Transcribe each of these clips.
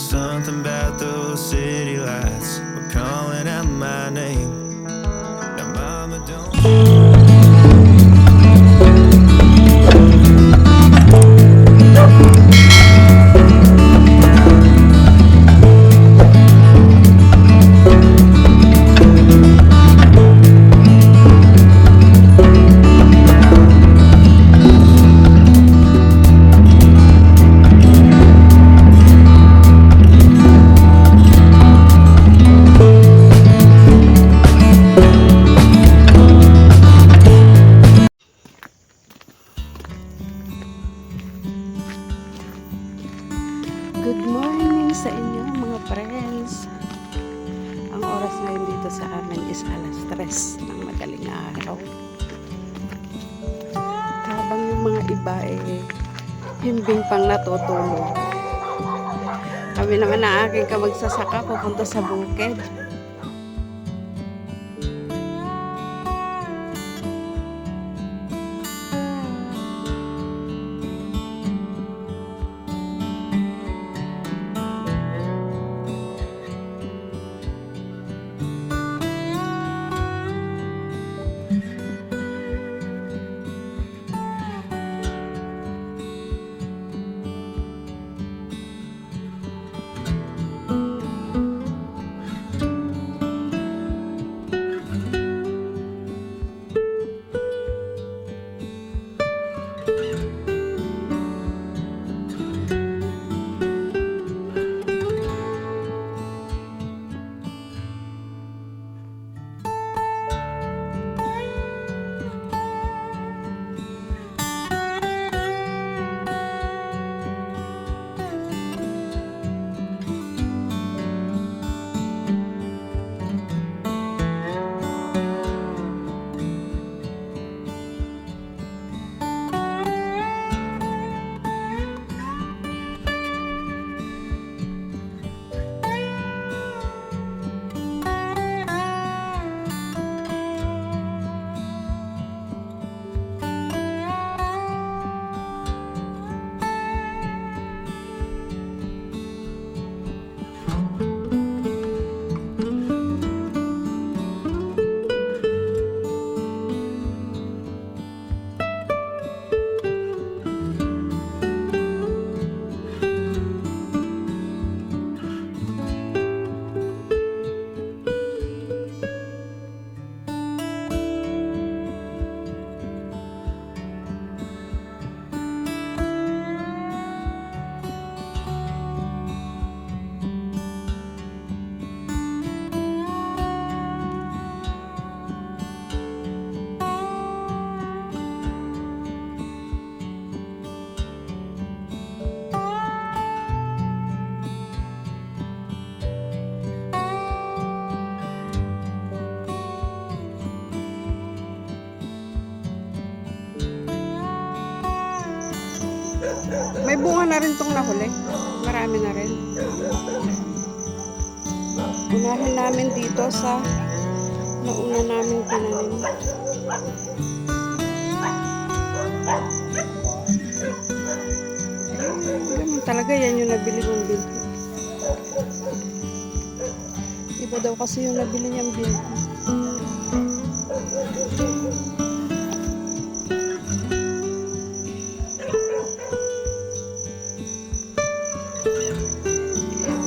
something about those city lights were calling out my name. Now, mama, don't. Good morning sa inyo mga friends. Ang oras ngayon dito sa amin is alas 3 ng madaling araw. Habang yung mga iba himbing pang natutulog. Kami naman ang aking kamagsasaka pupunta sa bukid. May bunga na rin tong nahuli. Marami na rin. Unahin namin dito sa nauna namin tinanim. Ganun talaga yan yung nabili kong binti. Iba daw kasi yung nabili niyang binti.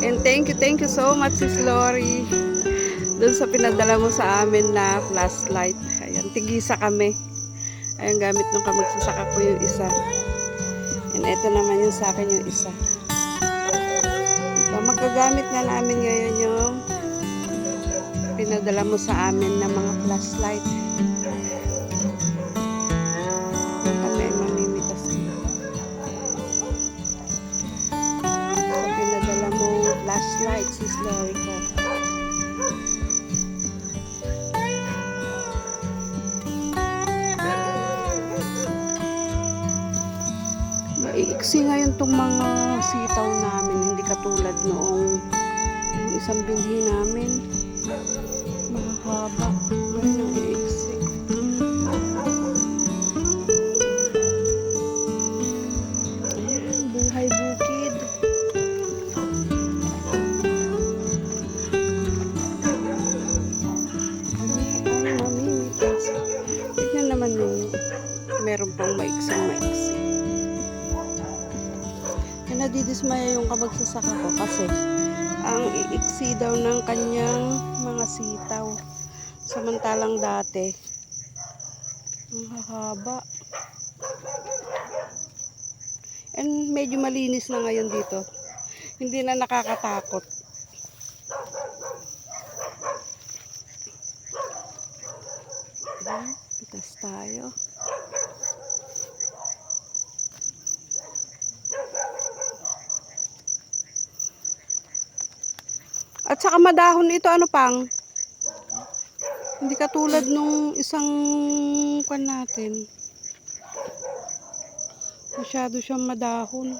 And thank you so much Sis Lori doon sa pinadala mo sa amin na flashlight. Ayan, tigisa kami. Ayan, gamit nung kamagsasaka ko yung isa. And ito naman yung sa akin yung isa. Diba, magagamit na namin ngayon yung pinadala mo sa amin na mga flashlight. Kami mamimitas dito. Pinadala mo flashlight Sis Lori ko. Maiiksi ngayon itong mga sitaw namin, hindi katulad noong yung isang binhi namin. Mahaba. Ngayon ang iiksi. Ayan, buhay bukid. nadidismaya yung kamagsasaka ko kasi ang iiksi daw ng kanyang mga sitaw. Samantalang dati, ang hahaba. And medyo malinis na ngayon dito. Hindi na nakakatakot. Pitas tayo. At saka madahon ito, ano pang? Hindi katulad nung isang kwan natin. Masyado siyang madahon.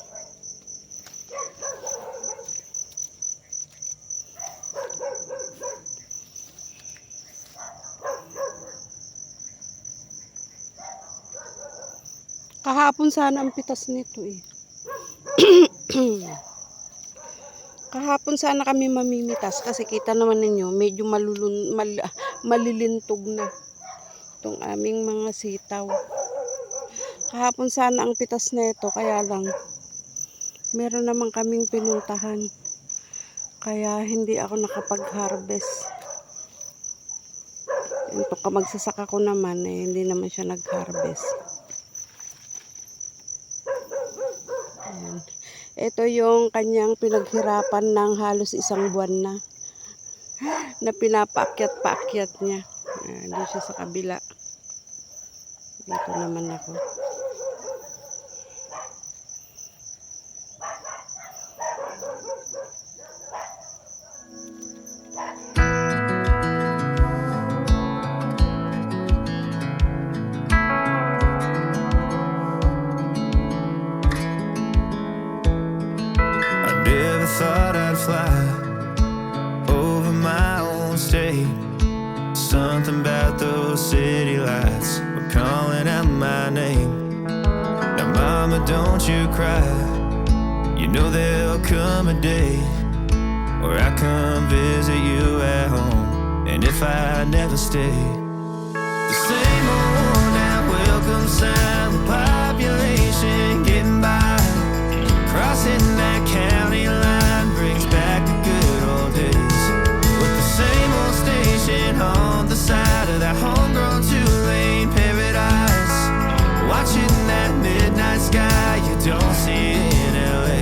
Kahapon sana ang pitas nito eh. Kahapon sana kami mamimitas kasi kita naman ninyo medyo malilintog na itong aming mga sitaw. Kahapon sana ang pitas nito, kaya lang meron naman kaming pinuntahan kaya hindi ako nakapag-harvest. Ito kamagsasaka ko naman eh, hindi naman siya nag-harvest. Ayan. Ito yung kanyang pinaghirapan ng halos isang buwan na pinapaakyat-paakyat niya. Doon siya sa kabila. Dito naman ako. Thought I'd fly over my own state. Something about those city lights were calling out my name. Now mama, don't you cry. You know there'll come a day where I come visit you at home. And if I never stay, the same old worn out welcome sign with population getting by, crossing that county line brings back the good old days. With the same old station on the side of that homegrown two-lane paradise, watching that midnight sky you don't see in LA.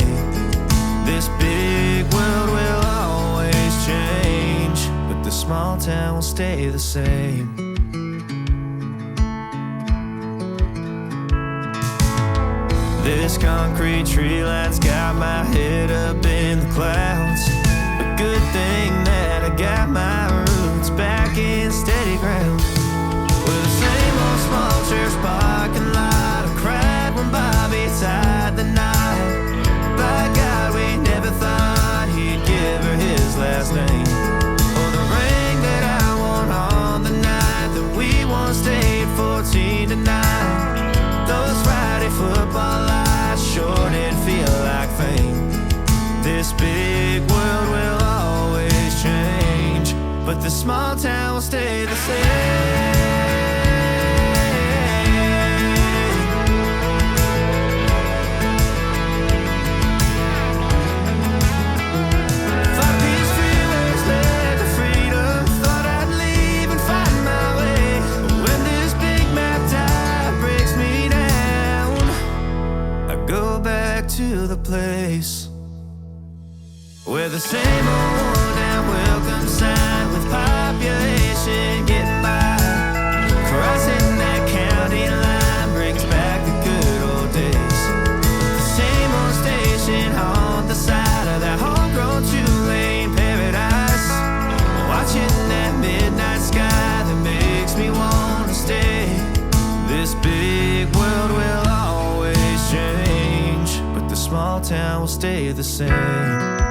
This big world will always change, but the small town will stay the same. This concrete tree line's got my head up in the clouds. A good thing that I got my roots back in steady ground. With the same old small church parking lot, I cried when Bobby tied the knot. By God, we never thought he'd give her his last name, or the ring that I won on the night that we once stayed 14 to 9. Those Friday football lights sure did feel like fame. This big world will always change, but the small town will stay the same. To the place where the same old worn out welcome sign with population getting by, crossing that county line brings back the good old days. The same old station on the side of that homegrown two-lane paradise, watching that midnight sky that makes me want to stay. This big world will always change, but the small town will stay the same.